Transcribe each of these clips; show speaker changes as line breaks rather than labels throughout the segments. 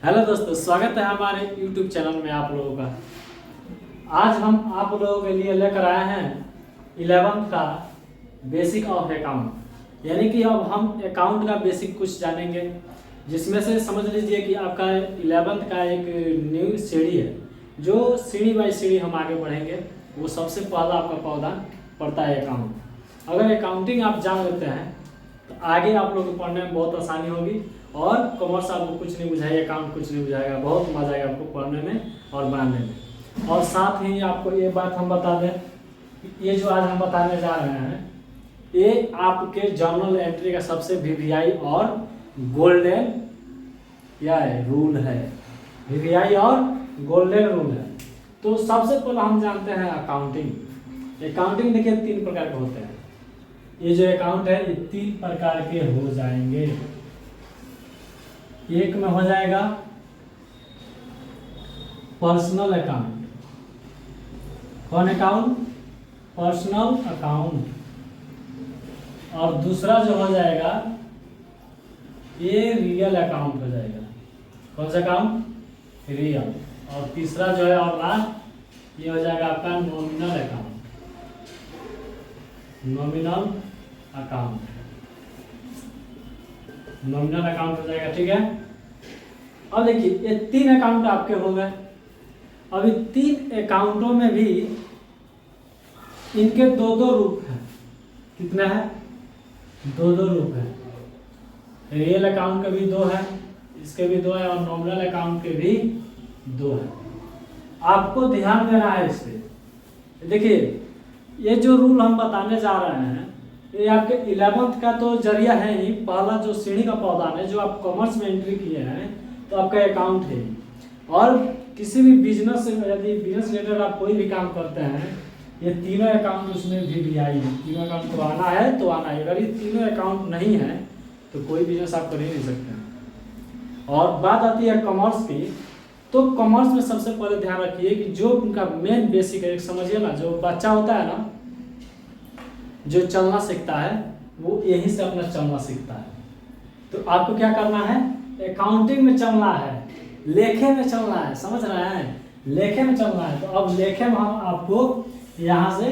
Hello दोस्तों, स्वागत है हमारे YouTube चैनल में आप लोगों का। आज हम आप लोगों के लिए लेकर आए हैं 11th का बेसिक ऑफ अकाउंट, यानी कि अब हम अकाउंट का बेसिक कुछ जानेंगे, जिसमें से समझ लीजिए कि आपका 11th का एक न्यू सीढ़ी है। जो सीढ़ी बाई सीढ़ी हम आगे बढ़ेंगे, वो सबसे पहला आपका पौधा पड़ता है अकाउंट। अगर अकाउंटिंग आप जान लेते हैं तो आगे आप लोग को पढ़ने में बहुत आसानी होगी, और कॉमर्स आपको कुछ नहीं बुझाएगा, अकाउंट कुछ नहीं बुझाएगा, बहुत मजा आएगा आपको पढ़ने में और बनाने में। और साथ ही आपको ये बात हम बता दें, ये जो आज हम बताने जा रहे हैं, ये आपके जर्नल एंट्री का सबसे वीवीआई और गोल्डन रूल है। वीवीआई और गोल्डन रूल है। तो सबसे पहले हम जानते हैं अकाउंटिंग। अकाउंटिंग देखिए 3 प्रकार के होते हैं। ये जो अकाउंट है ये 3 प्रकार के हो जाएंगे। एक में हो जाएगा पर्सनल अकाउंट। कौन अकाउंट? Personal account. और दूसरा जो हो जाएगा ये रियल अकाउंट हो जाएगा। कौन सा अकाउंट? रियल। और तीसरा जो है और लास्ट ये हो जाएगा आपका nominal account. Nominal account, nominal account हो जाएगा। ठीक है, अब देखिए ये 3 अकाउंट आपके हो गए। अभी 3 अकाउंटों में भी इनके 2-2 रूप हैं। कितने हैं? 2-2 रूप है। रियल अकाउंट के भी 2 है, इसके भी 2 है, और नॉमिनल अकाउंट के भी 2 है। आपको ध्यान देना है इस पे। देखिए ये जो रूल हम बताने जा रहे हैं, ये आपके 11th का तो जरिया है ही। पहला जो सीढ़ी का पौधान है, जो आप कॉमर्स में एंट्री किए हैं, तो आपका अकाउंट है। और किसी भी बिजनेस से, यदि बिजनेस रिलेटेड आप कोई भी काम करते हैं, ये तीनों अकाउंट उसमें वीवीआई है। तीनों अकाउंट को आना है तो आना है। अगर ये तीनों अकाउंट नहीं है तो कोई बिजनेस आप कर ही नहीं सकते। और बात आती है कॉमर्स की, तो कॉमर्स में सबसे पहले ध्यान रखिए कि जो उनका मेन बेसिक है, समझिए ना, जो बच्चा होता है ना, जो चलना सीखता है, वो यहीं से अपना चलना सीखता है। तो आपको क्या करना है? अकाउंटिंग में चलना है, लेखे में चलना है। समझ रहे हैं? लेखे में चलना है। तो अब लेखे में हम आपको यहाँ से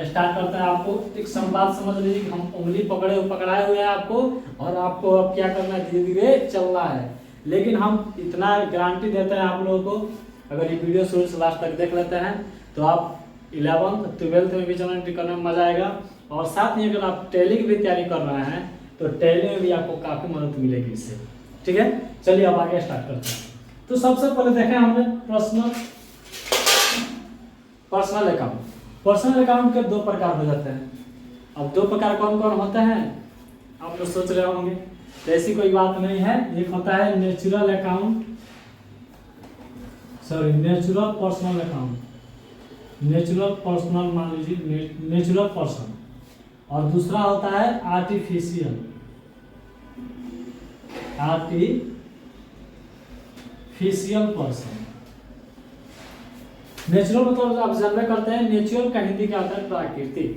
स्टार्ट करते हैं। आपको एक संवाद समझ लीजिए कि हम उंगली पकड़ाए हुए हैं आपको, और आपको अब क्या करना है? धीरे धीरे चलना है। लेकिन हम इतना गारंटी देते हैं आप लोगों को, अगर ये वीडियो शुरू से लास्ट तक देख लेते हैं तो आप 11th 12th में भी जर्नल एंट्री करने में मजा आएगा। और साथ ही अगर आप टैली की भी तैयारी कर रहे हैं तो टैली में भी आपको काफ़ी मदद मिलेगी इससे। ठीक है, चलिए अब आगे स्टार्ट करते हैं। तो सबसे पहले देखें हमने पर्सनल अकाउंट। पर्सनल अकाउंट के 2 प्रकार हो जाते हैं। अब 2 प्रकार कौन कौन होते हैं आप लोग सोच रहे होंगे, तो ऐसी कोई बात नहीं है। एक होता है natural account, sorry natural personal account, natural personal मान लीजिए, नेचुरल पर्सन। और दूसरा होता है आर्टिफिशियल पर्सन। नेचुरल मतलब आप जानवे करते हैं, नेचुरल का हिंदी क्या होता है? प्राकृतिक,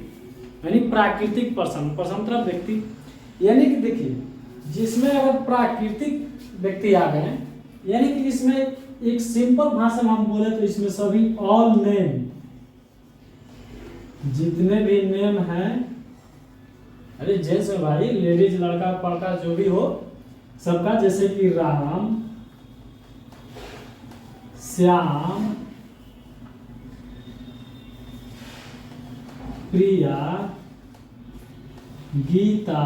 यानी प्राकृतिक पर्सन। पर्सन मतलब व्यक्ति, यानी कि देखिए जिसमें अगर प्राकृतिक व्यक्ति आ गए, यानी कि इसमें एक सिंपल भाषा में हम बोले तो इसमें सभी ऑल नेम, जितने भी नेम हैं, अरे जेंट्स में भाई, लेडीज, लड़का पड़का जो भी हो सबका, जैसे कि राम, श्याम, प्रिया, गीता,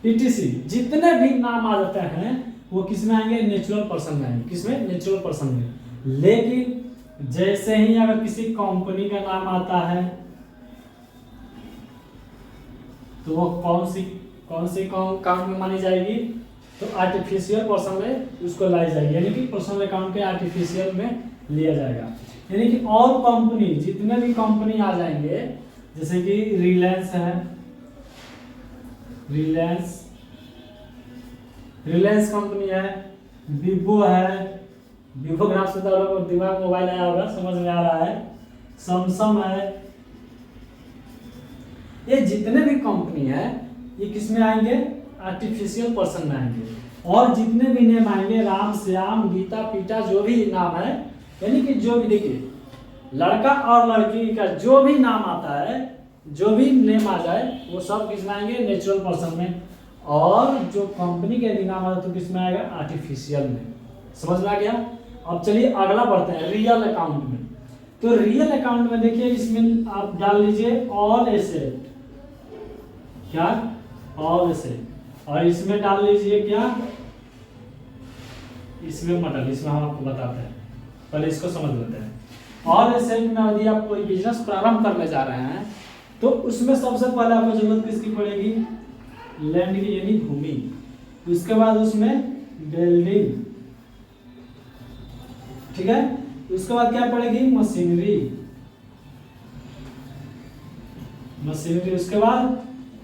etc, जितने भी नाम आ जाते हैं वो किसमें आएंगे? नेचुरल पर्सन में आएंगे। किसमें? नेचुरल पर्सन में। लेकिन जैसे ही अगर किसी कंपनी का नाम आता है तो वो कौन सी अकाउंट में मानी जाएगी? तो आर्टिफिशियल पर्सन में उसको लाई जाएगी, यानी कि पर्सनल अकाउंट के आर्टिफिशियल में लिया जाएगा। यानी कि और कंपनी, जितने भी कंपनी आ जाएंगे, जैसे कि रिलायंस है, रिलायंस कंपनी है, विवो है, विवो ग्राम से तो दिमाग मोबाइल आया होगा, समझ में आ रहा है, सैमसंग है, ये जितने भी कंपनी है ये किस में आएंगे? आर्टिफिशियल पर्सन में आएंगे। और जितने भी नेम आएंगे, राम श्याम गीता पीटा, जो भी नाम है, यानी कि जो भी देखिए लड़का और लड़की का जो भी नाम आता है, जो भी नेम आ जाए वो सब किस में आएंगे, नेचुरल पर्सन में। और जो कंपनी के यदि नाम आता है तो किस में आएगा, आर्टिफिशियल में। समझ में आ गया। अब चलिए अगला बढ़ते हैं रियल अकाउंट में। तो रियल अकाउंट में देखिए इसमें आप डाल लीजिए ऑल एसेट, क्या ऑल एसेट, और इसमें डाल लीजिए क्या, इसमें मॉडल, इसमें हम आपको बताते हैं, पहले इसको समझ लेते हैं। ऑल एसेट में यदि आप कोई बिजनेस प्रारंभ करने जा रहे हैं तो उसमें सबसे पहले आपको जरूरत किसकी पड़ेगी, लैंड की यानी भूमि। उसके बाद उसमें बिल्डिंग, ठीक है। उसके बाद क्या पड़ेगी, मशीनरी, मशीनरी। उसके बाद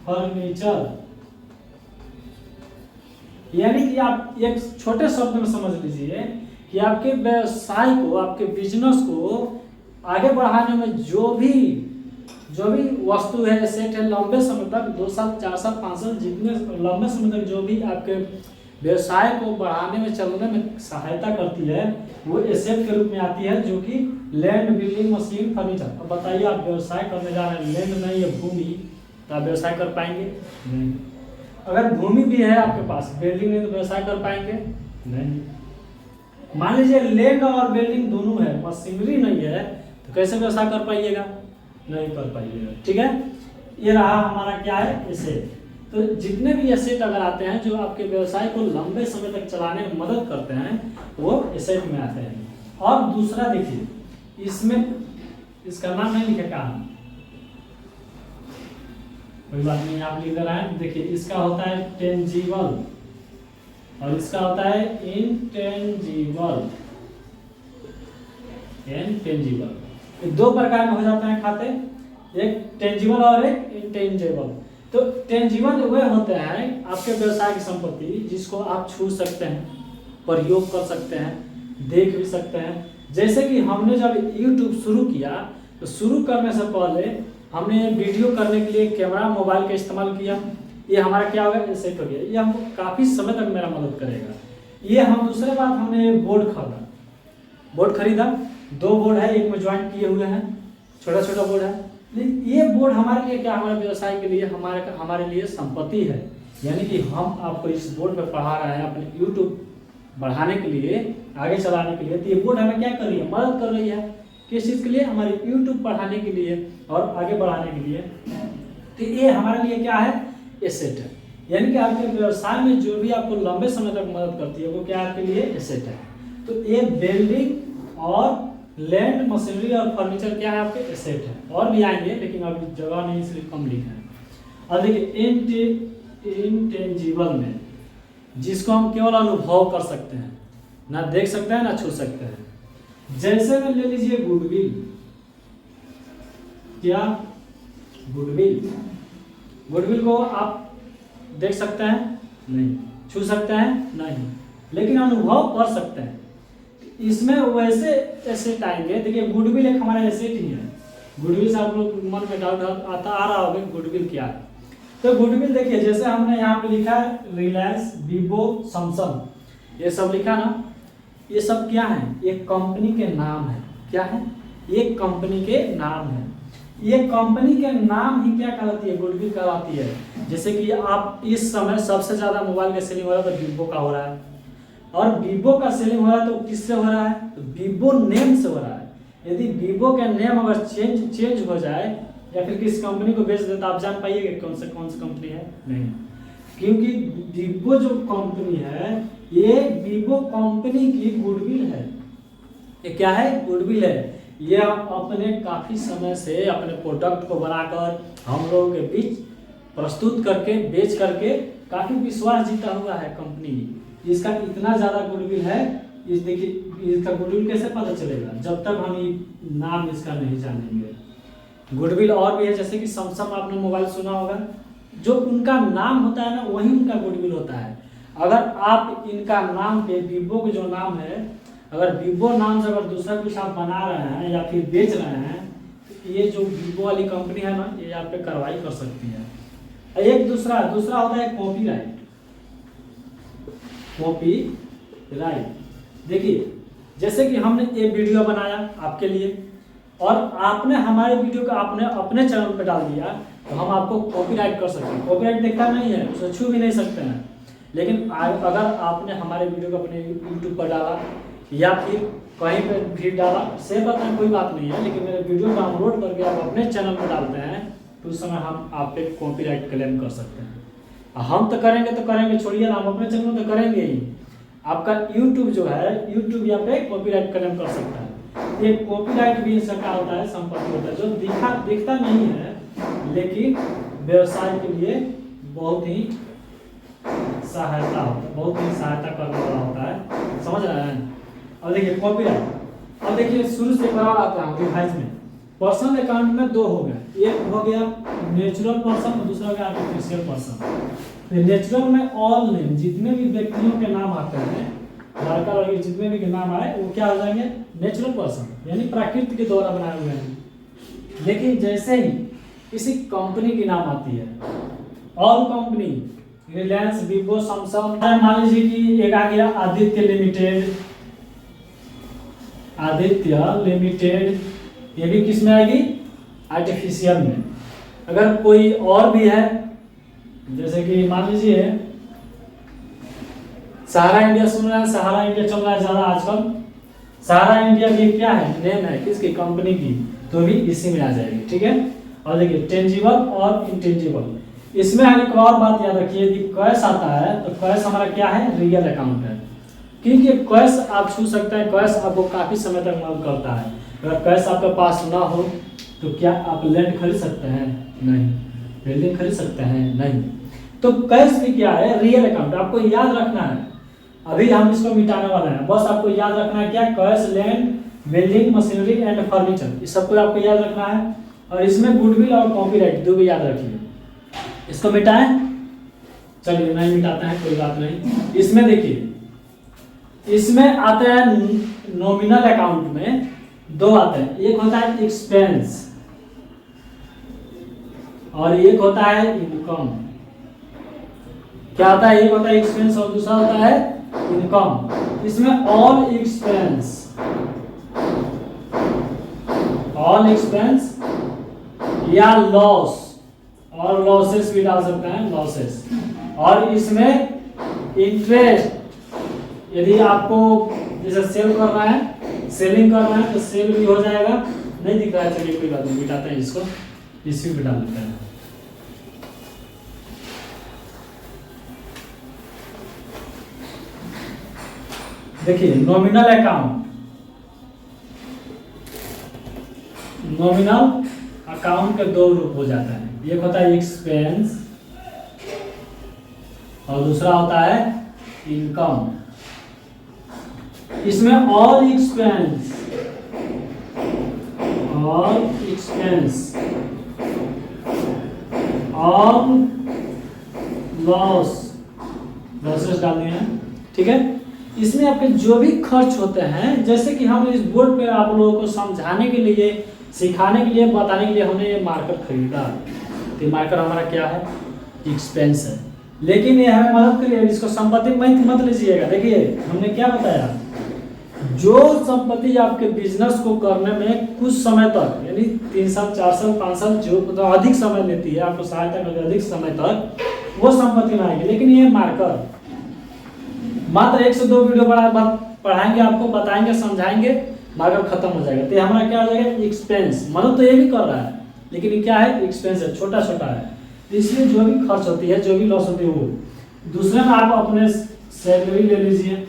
फर्नीचर। यानी कि आप एक छोटे शब्द में समझ लीजिए कि आपके व्यवसाय को, आपके बिजनेस को आगे बढ़ाने में जो भी वस्तु है, एसेट है, लंबे समय तक 2 साल 4 साल 5 साल जितने लंबे समय तक जो भी आपके व्यवसाय को बढ़ाने में, चलने में सहायता करती है, वो एसेट के रूप में आती है, जो कि लैंड, बिल्डिंग, मशीन, फर्नीचर। अब बताइए आप व्यवसाय करने जा रहे हैं, लैंड नहीं है भूमि, तो आप व्यवसाय कर पाएंगे नहीं। अगर भूमि भी है आपके पास, बिल्डिंग नहीं, तो व्यवसाय कर पाएंगे नहीं। मान लीजिए लैंड और बिल्डिंग दोनों है, मशीनरी नहीं है, तो कैसे व्यवसाय कर पाइएगा, नहीं कर पाइएगा। ठीक है, ये रहा हमारा क्या है, एसेट। तो जितने भी एसेट अगर आते हैं जो आपके व्यवसाय को लंबे समय तक चलाने में मदद करते हैं, वो एसेट में आते हैं। और दूसरा देखिए, इसमें इसका नाम नहीं लिखा कहाँ, कोई बात नहीं, आप लिख रहे हैं। देखिए इसका होता है टेंजिबल और इसका होता है इनटेंजिबल। इनटेंजिबल ये 2 प्रकार में हो जाते हैं खाते, एक टेंजिबल और एक इनटेंजिबल। तो टेंजिबल वे होते हैं आपके व्यवसाय की संपत्ति जिसको आप छू सकते हैं, प्रयोग कर सकते हैं, देख भी सकते हैं। जैसे कि हमने जब YouTube शुरू किया तो शुरू करने से पहले हमने वीडियो करने के लिए कैमरा, मोबाइल का इस्तेमाल किया। ये हमारा क्या होगा, एसेट हो गया। ये हमको काफ़ी समय तक मेरा मदद करेगा। ये हम दूसरे बात, हमने बोर्ड खरीदा 2 बोर्ड है, एक में ज्वाइंट किए हुए हैं, छोटा छोटा बोर्ड है। ये बोर्ड हमारे लिए क्या, हमारे व्यवसाय के लिए, हमारे लिए संपत्ति है। यानी कि हम आपको इस बोर्ड पे पढ़ा रहे हैं अपने YouTube बढ़ाने के लिए, आगे चलाने के लिए। तो ये बोर्ड हमें क्या कर रही है, मदद कर रही है। किस चीज़ के लिए, हमारे YouTube पढ़ाने के लिए और आगे बढ़ाने के लिए। तो ये हमारे लिए क्या है, एसेट है। यानी कि आपके व्यवसाय में जो भी आपको लंबे समय तक मदद करती है, वो क्या आपके लिए एसेट है। तो ये बिल्डिंग और लैंड, मशीनरी और फर्नीचर क्या है, आपके एसेट है। और भी आएंगे लेकिन अभी जगह नहीं, इसलिए कम लिखा है। अब देखिए इनटेंजिबल में, जिसको हम केवल अनुभव कर सकते हैं, ना देख सकते हैं ना छू सकते हैं। जैसे में ले लीजिए गुडविल, क्या गुडविल को आप देख सकते हैं नहीं, छू सकते हैं नहीं, लेकिन अनुभव कर सकते हैं। इसमें वैसे एसेट आएंगे। देखिए गुडविल एक हमारा एसेट ही है। गुडविल से आप लोग मन में डाउट आ रहा होगा गुडविल क्या है। तो गुडविल देखिए, जैसे हमने यहाँ पे लिखा है रिलायंस, वीवो, सैमसंग, ये सब लिखा ना, ये सब क्या है, एक कंपनी के नाम है। क्या है, एक कंपनी के नाम है। ये कंपनी के नाम ही क्या कहलाती है, गुडविल कहलाती है। जैसे कि आप इस समय सबसे ज्यादा मोबाइल का सेलिंग हो रहा है तो वीवो का हो रहा है, और वीवो का सेलिंग हो रहा है तो किससे हो रहा है, तो वीवो नेम से हो रहा है। यदि वीवो का नेम अगर चेंज हो जाए या फिर किस कंपनी को बेच दे तो आप जान पाइएगा कौन सी कंपनी है, नहीं। क्योंकि वीवो जो कंपनी है, ये वीवो कंपनी की गुडविल है। ये क्या है, गुडविल है। ये अपने काफी समय से अपने प्रोडक्ट को बनाकर हम लोगों के बीच प्रस्तुत करके, बेच करके काफी विश्वास जीता हुआ है कंपनी। इसका इतना ज्यादा गुडविल है। इस देखिए, इसका गुडविल कैसे पता चलेगा, जब तक हम नाम इसका नहीं जानेंगे। गुडविल और भी है, जैसे कि सैमसंग, आपने मोबाइल सुना होगा, जो उनका नाम होता है ना, वही उनका गुडविल होता है। अगर आप इनका नाम पे, वीवो का जो नाम है, अगर वीवो नाम से अगर दूसरा कुछ आप बना रहे हैं या फिर बेच रहे हैं, तो ये जो वीवो वाली कंपनी है ना, ये आप पे कार्रवाई कर सकती है। एक दूसरा होता है कॉपीराइट। कॉपीराइट। देखिए जैसे कि हमने एक वीडियो बनाया आपके लिए और आपने हमारे वीडियो को आपने अपने चैनल पे डाल दिया, तो हम आपको कॉपीराइट कर सकते हैं। कॉपीराइट दिखता नहीं है, उसे छू भी नहीं सकते हैं। लेकिन अगर आपने हमारे वीडियो को अपने यूट्यूब पर डाला या फिर कहीं पर भी डाला, शेयर करना है कोई बात नहीं है, लेकिन मेरे वीडियो डाउनलोड करके आप अपने चैनल पर डालते हैं तो उस समय हम आप पे कॉपीराइट क्लेम कर सकते हैं। हम तो करेंगे छोड़िए ना, हम अपने चैनल तो करेंगे ही। आपका यूट्यूब जो है, यूट्यूब यहाँ पे कॉपीराइट क्लेम कर सकता है। ये कॉपीराइट भी इसका क्या होता है, संपत्ति होता है जो दिखता नहीं है, लेकिन व्यवसाय के लिए बहुत ही सहायता होता है, बहुत ही सहायता करने वाला होता है। समझ रहे हैं? अब देखिए कॉपीराइट, अब देखिए शुरू से करा आता है रिवाइज में। पर्सनल अकाउंट में दो हो गए, एक हो गया नेचुरल पर्सन और दूसरा हो गया आर्टिफिशियल पर्सन। नेचुरल में ऑल नेम, जितने भी व्यक्तियों के नाम आते हैं, लड़का लड़की जितने भी के नाम आए वो क्या हो जाएंगे, नेचुरल पर्सन, यानी प्रकृति के द्वारा बनाए हुए हैं। लेकिन जैसे ही किसी कंपनी की नाम आती है, all company, Reliance, Vivo, Samsung, मान लीजिए कि एक आ गया आदित्य लिमिटेड, ये भी किस में आएगी, आर्टिफिशियल में। अगर कोई और भी है, जैसे कि मान लीजिए सहारा इंडिया सुन रहे हैं, सहारा इंडिया चल रहा है ज्यादा आजकल। सहारा इंडिया भी क्या है, नेम है किसकी, कंपनी की, तो भी इसी में आ जाएगी। ठीक है। और देखिए टेंजिबल और इंटेंजिबल, इसमें एक और बात याद रखिए, यदि कैश आता है तो कैश हमारा क्या है, रियल अकाउंट है, क्योंकि कैश आप छू सकते हैं। कैश आपको काफी समय तक मदद करता है। अगर कैश आपके पास ना हो तो क्या आप लैंड खरीद सकते हैं, नहीं। बिल्डिंग खरीद सकते हैं, नहीं। तो कैश भी क्या है, रियल अकाउंट। आपको याद रखना है, अभी हम इसको मिटाने वाले हैं, बस आपको याद रखना है क्या, cash, land, building, machinery and furniture, इस सबको आपको याद रखना है। और इसमें गुडविल और कॉपीराइट दो भी याद रखिए। इसको मिटाएं, चलिए नहीं मिटाते हैं, कोई बात नहीं। इसमें देखिए, इसमें आते हैं नॉमिनल अकाउंट में दो आते हैं, एक होता है एक्सपेंस और एक होता है इनकम। क्या होता है, एक होता है एक्सपेंस और दूसरा होता है इनकम। इसमें ऑल एक्सपेंस या लॉस और लॉसेस भी डाल सकते हैं, लॉसेस। और इसमें इंटरेस्ट, यदि आपको जैसे सेल कर रहा है, सेलिंग कर रहा है तो सेल भी हो जाएगा। नहीं दिख रहा है, चलिए कोई बात नहीं, मिटाते हैं इसको, इसी पे डाल देते हैं। देखिए नॉमिनल अकाउंट, नॉमिनल अकाउंट के दो रूप हो जाता है, एक होता है एक्सपेंस और दूसरा होता है इनकम। इसमें ऑल एक्सपेंस ऑल लॉसेस डालने हैं। ठीक है। इसमें आपके जो भी खर्च होते हैं, जैसे कि हम इस बोर्ड पे आप लोगों को समझाने के लिए, सिखाने के लिए, बताने के लिए हमने ये मार्कर खरीदा। तो ये मार्कर हमारा क्या है, एक्सपेंस है, लेकिन ये हमें मदद करिए, इसको संपत्ति मत लीजिएगा। देखिए हमने क्या बताया, जो संपत्ति आपके बिजनेस को करने में कुछ समय तक, यानी 3 साल 4 साल 5 साल, जो अधिक समय लेती है, आपको सहायता करती है अधिक समय तक, वो संपत्ति में आएगी। लेकिन ये मार्कर मात्र 1 से 2 वीडियो पढ़ाएंगे, आपको बताएंगे, समझाएंगे, मार्कर खत्म हो जाएगा। तो हमारा क्या हो जाएगा, एक्सपेंस। मदद तो ये भी कर रहा है, लेकिन ये क्या है, एक्सपेंस है, छोटा छोटा है। इसलिए जो भी खर्च होती है, जो भी लॉस होती है, वो दूसरे में आप अपने सैलरी ले लीजिए।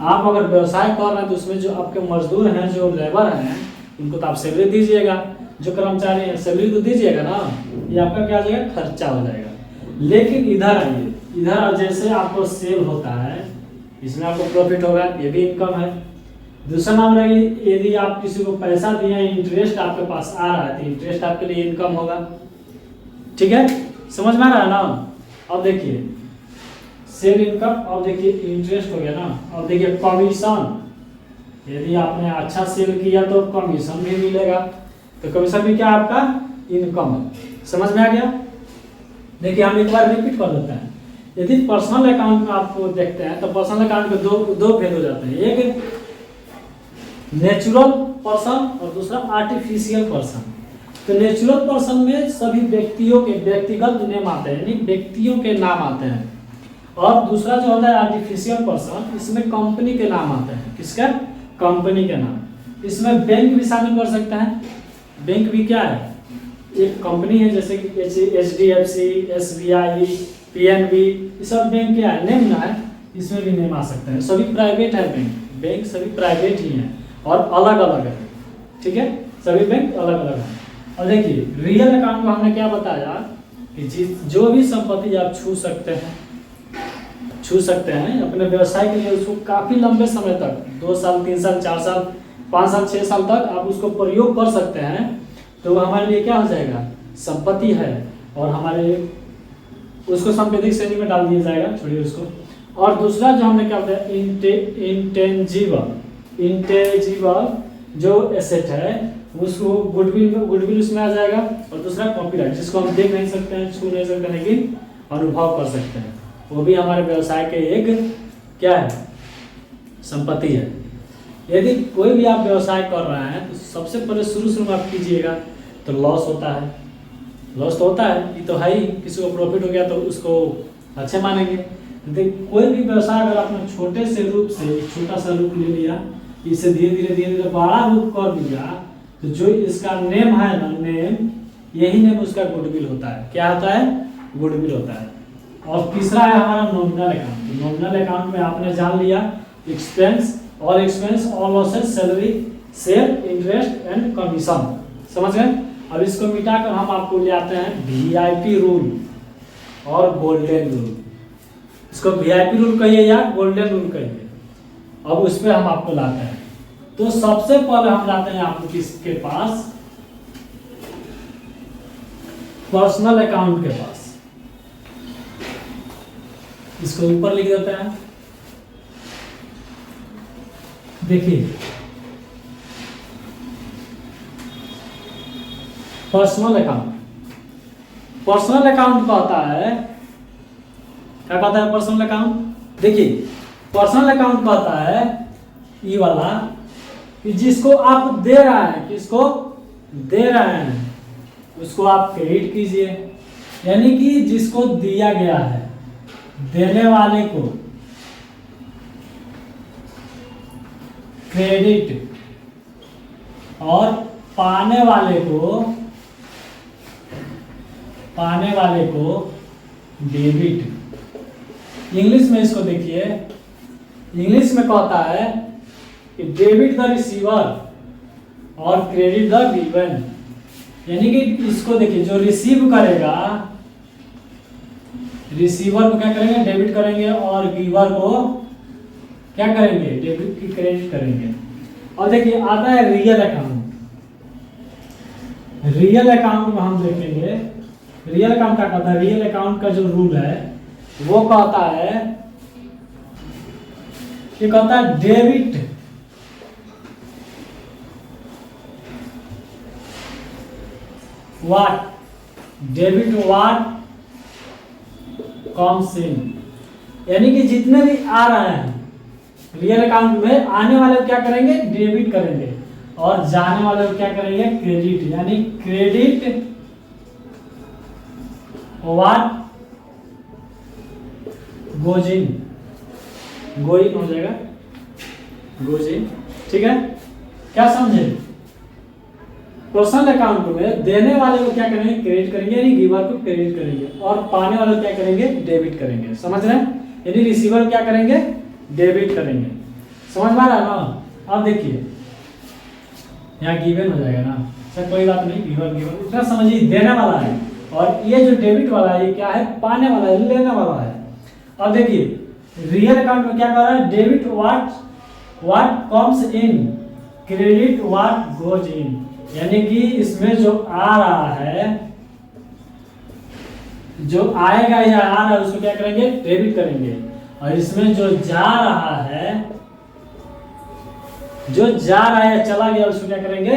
आप अगर व्यवसाय कर रहे हैं तो उसमें जो आपके मजदूर हैं, जो लेबर हैं, उनको तो आप सैलरी दीजिएगा, जो कर्मचारी हैं सैलरी तो दीजिएगा ना, ये आपका क्या हो जाएगा, खर्चा हो जाएगा। लेकिन इधर आइए, इधर जैसे आपको सेल होता है, इसमें आपको प्रॉफिट होगा, ये भी इनकम है। दूसरा मामला, यदि आप किसी को पैसा दिए, इंटरेस्ट आपके पास आ रहा है, तो इंटरेस्ट आपके लिए इनकम होगा। ठीक है, समझ में आ रहा है ना। अब देखिए सेल इनकम, और देखिए इंटरेस्ट हो गया ना। और देखिए कमीशन, यदि आपने अच्छा सेल किया तो कमीशन भी मिलेगा, तो कमीशन भी क्या आपका इनकम है। समझ में आ गया। देखिए हम एक बार रिपीट कर देते हैं, यदि पर्सनल अकाउंट में आपको देखते हैं तो पर्सनल अकाउंट के दो भेद हो जाते हैं, एक नेचुरल पर्सन और दूसरा आर्टिफिशियल पर्सन। तो नेचुरल पर्सन में सभी व्यक्तियों के व्यक्तिगत नेम आते हैं, यानी व्यक्तियों के नाम आते हैं, और दूसरा जो होता है आर्टिफिशियल पर्सन, इसमें कंपनी के नाम आते हैं। किसका? कंपनी के नाम। इसमें बैंक भी शामिल कर सकते हैं। बैंक भी क्या है? एक कंपनी है, जैसे कि HDFC, SBI, PNB, ये सब बैंक क्या है? नेम ना है, इसमें भी नेम आ सकते हैं। सभी प्राइवेट है बैंक सभी प्राइवेट ही हैं और अलग अलग है। ठीक है, सभी बैंक अलग अलग है। और देखिए रियल अकाउंट में हमने क्या बताया कि जो भी संपत्ति आप छू सकते हैं अपने व्यवसाय के लिए, उसको काफी लंबे समय तक 2 साल 3 साल 4 साल 5 साल 6 साल तक आप उसको प्रयोग कर सकते हैं, तो वो हमारे लिए क्या हो जाएगा? संपत्ति है, और हमारे उसको संपत्ति श्रेणी में डाल दिया जाएगा, छोड़िए उसको। और दूसरा जो हमने क्या बताया, इंटेजिबल जो एसेट है उसको गुडविल उसमें आ जाएगा, और दूसरा कॉपीराइट, जिसको हम देख नहीं सकते हैं, छू नहीं सकते, लेकिन अनुभव कर सकते हैं, वो भी हमारे व्यवसाय के एक क्या है? संपत्ति है। यदि कोई भी आप व्यवसाय कर रहे हैं तो सबसे पहले शुरू में आप कीजिएगा तो लॉस होता है, लॉस तो होता है, ये तो है ही। किसी को प्रॉफिट हो गया तो उसको अच्छे मानेंगे। देखिए कोई भी व्यवसाय अगर आपने छोटे से रूप से छोटा सा रूप ले लिया, इसे धीरे धीरे बड़ा रूप कर दिया, तो जो इसका नेम है ना, नेम, यही नेम उसका गुडविल होता है। क्या होता है? गुडविल होता है। और तीसरा है हमारा नॉमिनल अकाउंट। नॉमिनल अकाउंट में आपने जान लिया expense all losses, salary, share, interest and commission. समझ गए? अब इसको मिटाकर हम आपको ले आते हैं VIP रूल और गोल्डन रूल। इसको VIP रूल कहिए या गोल्डन रूल कहिए। अब उस पर हम आपको लाते हैं। तो सबसे पहले हम लाते हैं आपको किसके पास? पर्सनल अकाउंट के पास। इसको ऊपर लिख देते हैं। देखिए पर्सनल अकाउंट कहता है, क्या कहता है पर्सनल अकाउंट? देखिए पर्सनल अकाउंट कहता है ये वाला कि जिसको आप दे रहे हैं, किसको दे रहे हैं, उसको आप क्रेडिट कीजिए, यानी कि जिसको दिया गया है, देने वाले को क्रेडिट और पाने वाले को डेबिट। इंग्लिश में इसको देखिए, इंग्लिश में कहता है कि डेबिट द रिसीवर और क्रेडिट द गिवन। यानी कि इसको देखिए, जो रिसीव करेगा, रिसीवर को क्या करेंगे? डेबिट करेंगे, और गिवर को क्या करेंगे? डेबिट की क्रेडिट करेंगे। और देखिए आता है रियल अकाउंट। रियल अकाउंट में हम देखेंगे रियल अकाउंट क्या कहता है? रियल अकाउंट का जो रूल है वो कहता है कि कहता है डेबिट व्हाट कम्स इन, यानी कि जितने भी आ रहे हैं रियल अकाउंट में, आने वाले को क्या करेंगे? डेबिट करेंगे, और जाने वाले को क्या करेंगे? क्रेडिट। यानी क्रेडिट व्हाट गोज इन हो जाएगा, गोज इन। ठीक है, क्या समझे? पर्सनल अकाउंट में देने वाले को क्या करेंगे? क्रेडिट करेंगे, यानी गिवर को क्रेडिट करेंगे, और पाने वाले को क्या करेंगे? डेबिट करेंगे। समझ रहे हैं? यानी रिसीवर क्या करेंगे? डेबिट करेंगे। समझ में आ रहा है ना? अब देखिए यहाँ गिवन हो जाएगा ना, सर कोई बात नहीं, गिवन इतना समझिए, देने वाला है, और ये जो डेबिट वाला है ये क्या है? पाने वाला है, लेने वाला है। अब देखिए रियल अकाउंट में क्या कर रहा है? Debit what comes in, credit what goes in. यानी कि इसमें जो आ रहा है, जो आएगा या आ रहा है, उसको क्या करेंगे? डेबिट करेंगे, और इसमें जो जा रहा है, जो जा रहा है या चला गया, उसको क्या करेंगे?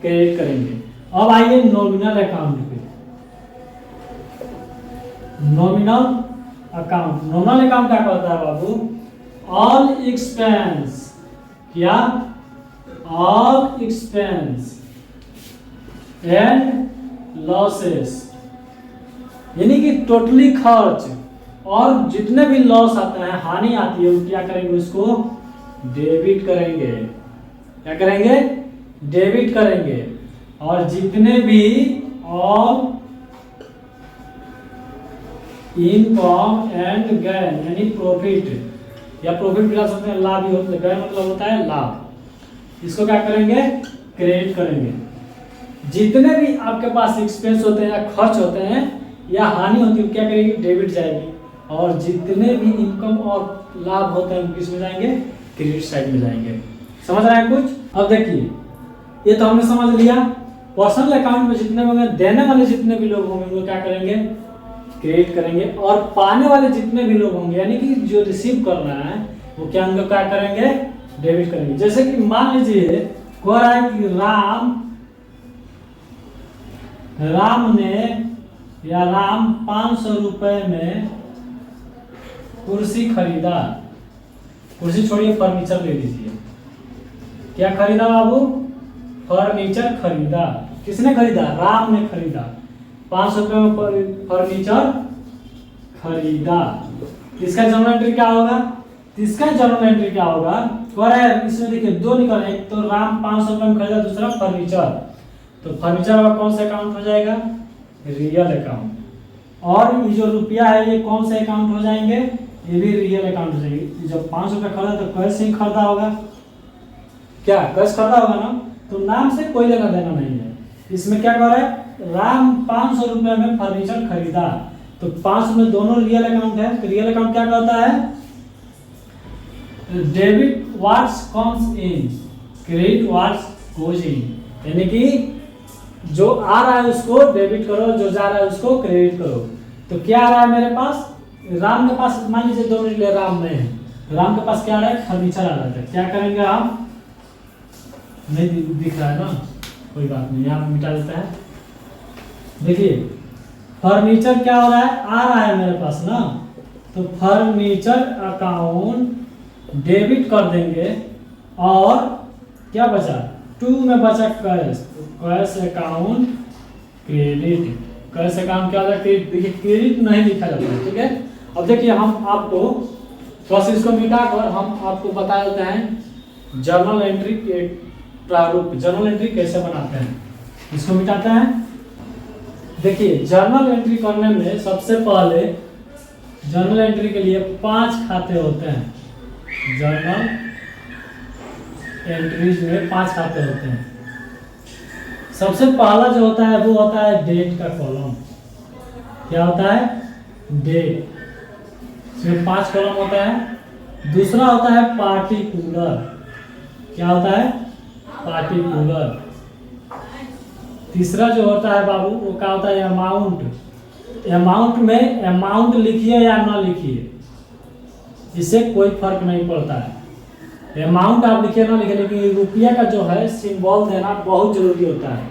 क्रेडिट करेंगे। अब आइए नॉमिनल अकाउंट पे। Nominal account. नॉमिनल अकाउंट क्या कहता है बाबू? ऑल एक्सपेंस, क्या? ऑल एक्सपेंस एंड लॉसेस, यानी कि टोटली खर्च और जितने भी लॉस आते हैं, हानि आती है, वो क्या करेंगे? उसको डेबिट करेंगे। क्या करेंगे? डेबिट करेंगे। और जितने भी और इनकम एंड गेन यानी प्रॉफिट या प्रॉफिट भी ला सकते हैं, लाभ भी होता है, गेन मतलब होता है लाभ, इसको क्या करेंगे? क्रेडिट करेंगे। जितने भी आपके पास एक्सपेंस होते हैं या खर्च होते हैं या हानि होती है, क्या करेंगे? डेबिट जाएगी। और जितने भी इनकम और लाभ होते हैं किस में जाएंगे? क्रेडिट साइड में जाएंगे। समझ रहे हैं कुछ? अब देखिए, ये तो हमने समझ लिया। पर्सनल अकाउंट में जितने होंगे, देने वाले जितने भी लोग होंगे वो क्या करेंगे? क्रेडिट करेंगे। और पाने वाले जितने भी लोग होंगे यानी कि जो रिसीव कर रहा है वो क्या करेंगे? डेबिट करेंगे। जैसे कि मान लीजिए कह रहा है कि राम ने 500 रुपए में कुर्सी खरीदा। कुर्सी छोड़िए, फर्नीचर ले लीजिए। क्या खरीदा बाबू? फर्नीचर खरीदा। किसने खरीदा? राम ने खरीदा। 500 रुपए में फर्नीचर खरीदा। इसका जर्नल एंट्री क्या होगा? इसका जर्नल एंट्री क्या होगा? कह रहा है इसमें देखिए दो निकल, एक तो राम 500 रुपए में खरीदा, दूसरा फर्नीचर। तो फर्नीचर का कौन सा अकाउंट हो जाएगा? Real account. और ये जो रुपया है ये कौन से अकाउंट हो जाएंगे? ये भी रियल अकाउंट हो जाएंगे। जब 500 रुपए खरीदा तो कैश से ही खरीदा होगा। क्या कैश खरीदा होगा ना? तो नाम से कोई लेना देना नहीं है। इसमें क्या कह रहा है? राम 500 रुपए में फर्नीचर खरीदा। तो 500 में दोनों रियल अकाउंट है। तो रियल अकाउंट क्या कहता है? Debit what's comes in, credit what's goes in, यानी कि जो आ रहा है उसको डेबिट करो, जो जा रहा है उसको क्रेडिट करो। तो क्या आ रहा है मेरे पास? राम के पास मान लीजिए दोनों लिए राम में है, राम के पास क्या आ रहा है? फर्नीचर आ रहा है। क्या करेंगे आप? नहीं दिख रहा है ना, कोई बात नहीं, यहाँ मिटा देता है। देखिए फर्नीचर क्या हो रहा है? आ रहा है मेरे पास ना, तो फर्नीचर अकाउंट डेबिट कर देंगे। और क्या बचा? 2 में बचा cash, cash account credit. Cash account क्या होता है? क्रेडिट। देखिए क्रेडिट नहीं लिखा जाता है, ठीक है। अब देखिए हम आपको थोड़ा सा इसको मिटा कर हम आपको बता देते हैं जर्नल एंट्री के प्रारूप। जर्नल एंट्री कैसे बनाते हैं, इसको मिटाते हैं। देखिए जर्नल एंट्री करने में सबसे पहले जर्नल एंट्री के लिए 5 खाते होते हैं। जर्नल एंट्रीज में 5 खाते होते हैं। सबसे पहला जो होता है वो होता है डेट का कॉलम। क्या होता है? डेट। इसमें 5 कॉलम होता है। दूसरा होता है पार्टिकुलर। क्या होता है? पार्टिकुलर। तीसरा जो होता है बाबू वो क्या होता है? अमाउंट। अमाउंट में अमाउंट लिखिए या ना लिखिए, इससे कोई फर्क नहीं पड़ता है। अमाउंट आप लिखिए ना लिखिए, लेकिन रुपया का जो है सिंबल देना बहुत जरूरी होता है।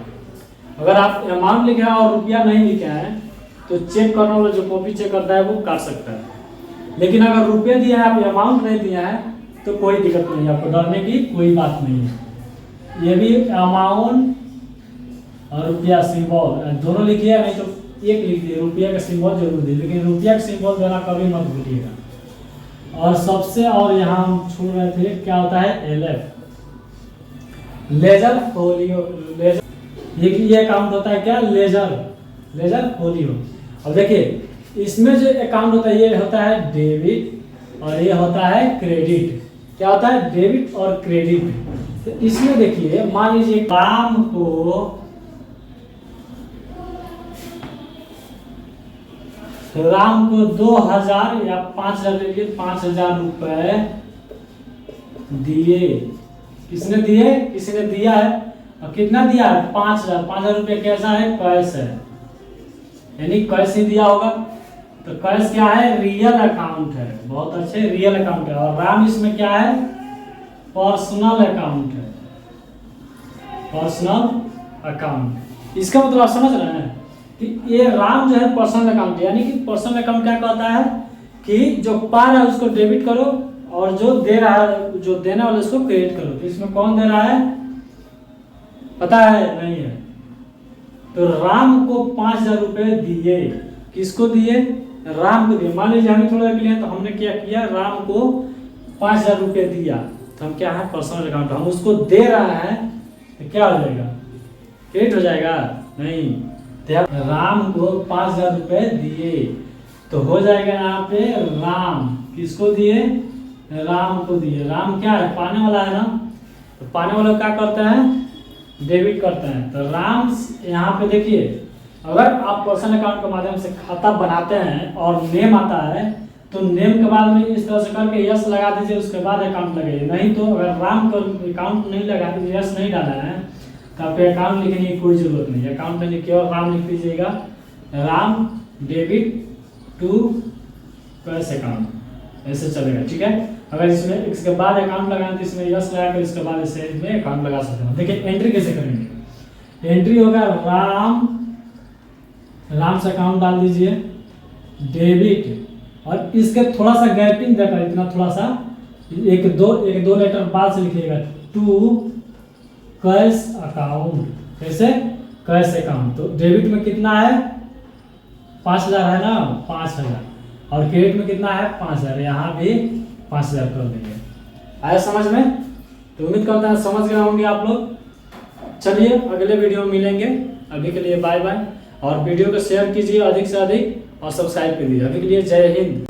अगर आप अमाउंट लिखे हैं और रुपया नहीं लिखे हैं तो चेक करने वाला जो कॉपी चेक करता है वो काट सकता है। लेकिन अगर रुपये दिया है आप अमाउंट नहीं दिया है तो कोई दिक्कत नहीं है, आपको डरने की कोई बात नहीं है। ये भी अमाउंट और रुपया सिंबल दोनों लिखिए, नहीं तो एक लिख दिए, रुपया का सिंबल जरूर दिए, लेकिन रुपया का सिंबल देना कभी मत भूलिएगा। और सबसे और यहाँ हम छोड़ रहे थे, क्या होता है? LF, ledger folio. लेजर ये अकाउंट होता है क्या? Ledger folio. अब देखिए इसमें जो अकाउंट होता है ये होता है डेबिट और ये होता है क्रेडिट। क्या होता है? डेबिट और क्रेडिट। तो इसमें देखिए मान लीजिए राम को 2000 या 5000 ले लीजिए, 5000 रुपए दिए। किसने दिए? किसी ने दिया है। और कितना दिया है? 5000। 5000 रुपये कैसा है? कैश है, यानी कैश ही दिया होगा। तो कैश क्या है? रियल अकाउंट है। बहुत अच्छे, रियल अकाउंट है। और राम इसमें क्या है? पर्सनल अकाउंट है, पर्सनल अकाउंट। इसका मतलब आप समझ रहे हैं कि ये राम जो है पर्सनल अकाउंट, यानी कि पर्सनल अकाउंट क्या कहता है? कि जो पा रहा है उसको डेबिट करो और जो दे रहा है, जो देने वाला उसको क्रेडिट करो। तो इसमें कौन दे रहा है पता है? नहीं है। तो राम को 5,000 रुपए दिए। किसको दिए? राम को दिए। मान लीजिए हमें थोड़ा के लिए तो हमने क्या किया, राम को 5,000 रुपए दिया, तो हम क्या है पर्सनल अकाउंट, हम उसको दे रहा है तो क्या हो जाएगा? क्रेडिट हो जाएगा? नहीं। तो राम को 5,000 रुपए दिए तो हो जाएगा यहाँ पे राम किसको दिए? राम को दिए। राम क्या है? पाने वाला है ना, तो पाने वाला क्या करता है? डेबिट करता है। तो राम यहाँ पे देखिए, अगर आप पर्सनल अकाउंट के माध्यम से खाता बनाते हैं और नेम आता है तो नेम के बाद में इस तरह से करके यस लगा दीजिए, उसके बाद अकाउंट लगेगा। नहीं तो अगर राम को अकाउंट नहीं लगा दीजिए, यस नहीं डाला है तो आपके अकाउंट लिखने की कोई जरूरत नहीं है। अकाउंट में केवल राम लिख दीजिएगा, Ram debit to cash account, ऐसे चलेगा। ठीक है। अगर इसमें इसके बाद अकाउंट लगाना तो इसमें यस लगा कर इसके बाद इसे में अकाउंट लगा सकते हैं। देखिए एंट्री कैसे करेंगे? एंट्री होगा राम से अकाउंट डाल दीजिए, डेबिट, और इसके थोड़ा सा गैपिंग देकर इतना थोड़ा सा एक दो लेटर बाद से लिखिएगा, टू कैश अकाउंट। कैसे? Cash account. तो डेबिट में कितना है? 5,000 है ना, 5,000, और क्रेडिट में कितना है? 5,000। यहाँ भी 5,000 कर देंगे। आया समझ में? तो उम्मीद करता है समझ गए होंगे आप लोग। चलिए अगले वीडियो में मिलेंगे। अभी के लिए बाय बाय, और वीडियो को शेयर कीजिए अधिक से अधिक और सब्सक्राइब कीजिए। अभी के लिए जय हिंद।